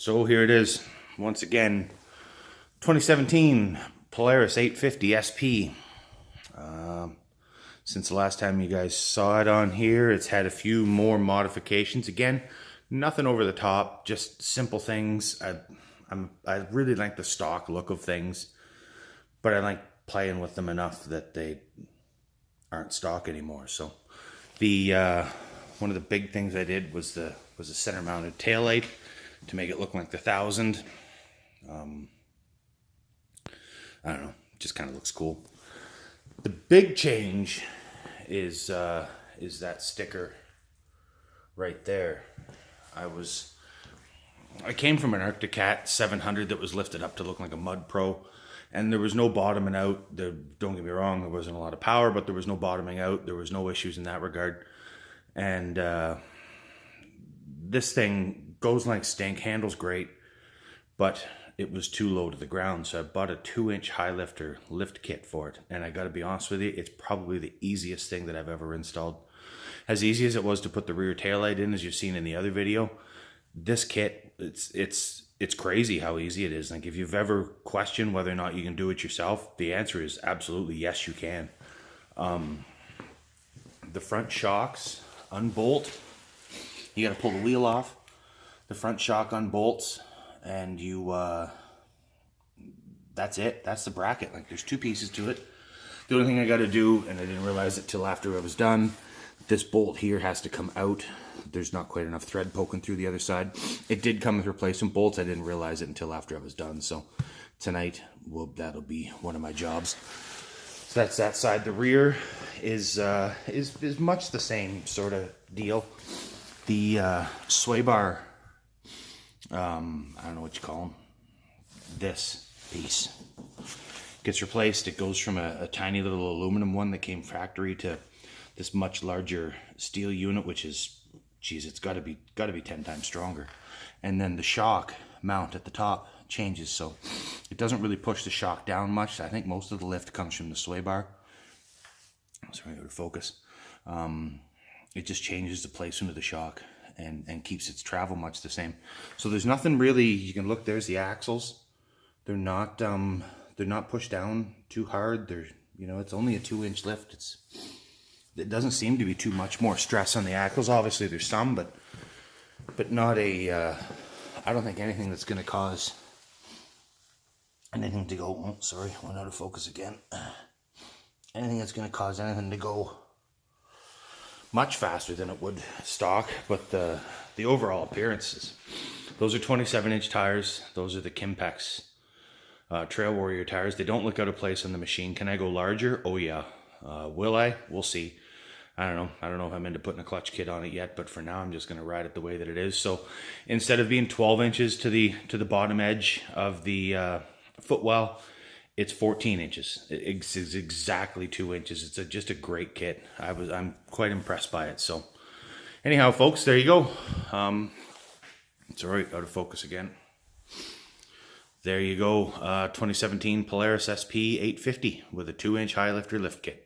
So here it is, once again, 2017 Polaris 850 SP. Since the last time you guys saw it on here, it's had a few more modifications. Again, nothing over the top, just simple things. I really like the stock look of things, but I like playing with them enough that they aren't stock anymore. So the one of the big things I did was the center mounted taillight to make it look like the 1000. I don't know, it just kind of looks cool. The big change is that sticker right there. I came from an Arctic Cat 700 that was lifted up to look like a Mud Pro, and there was no bottoming out. Don't get me wrong, there wasn't a lot of power, but there was no bottoming out. There was no issues in that regard. And this thing goes like stink, handles great, but it was too low to the ground, so I bought a 2-inch high lifter lift kit for it. And I gotta be honest with you, it's probably the easiest thing that I've ever installed. As easy as it was to put the rear taillight in, as you've seen in the other video, this kit, it's crazy how easy it is. Like, if you've ever questioned whether or not you can do it yourself, the answer is absolutely yes, you can. The front shocks unbolt. You gotta pull the wheel off. The front shock unbolts, and that's it. That's the bracket. Like, there's two pieces to it. The only thing I got to do, and I didn't realize it till after I was done, this bolt here has to come out. There's not quite enough thread poking through the other side. It did come with replacement bolts. I didn't realize it until after I was done. So tonight, that'll be one of my jobs. So that's that side. The rear is much the same sort of deal. The sway bar, I don't know what you call them, this piece gets replaced. It goes from a tiny little aluminum one that came factory to this much larger steel unit, which is, geez, it's got to be 10 times stronger. And then the shock mount at the top changes, so it doesn't really push the shock down much. I think most of the lift comes from the sway bar. Sorry, out of focus. It just changes the placement of the shock and keeps its travel much the same. So there's nothing really, you can look, there's the axles. They're not pushed down too hard. It's only a 2-inch lift. It doesn't seem to be too much more stress on the axles. Obviously there's some, but not I don't think anything that's going to cause anything to go, oh, sorry, went out of focus again. Anything that's going to cause anything to go much faster than it would stock, but the overall appearance those are 27-inch tires. Those are the Kimpex Trail Warrior tires. They don't look out of place on the machine. Can I go larger? Oh yeah. Will I? We'll see. I don't know if I'm into putting a clutch kit on it yet, but for now I'm just going to ride it the way that it is. So instead of being 12 inches to the bottom edge of the footwell, it's 14 inches. It's exactly 2 inches. It's just a great kit. I'm quite impressed by it. So anyhow, folks, there you go. Sorry, out of focus again. There you go. 2017 Polaris SP 850 with a 2-inch high lifter lift kit.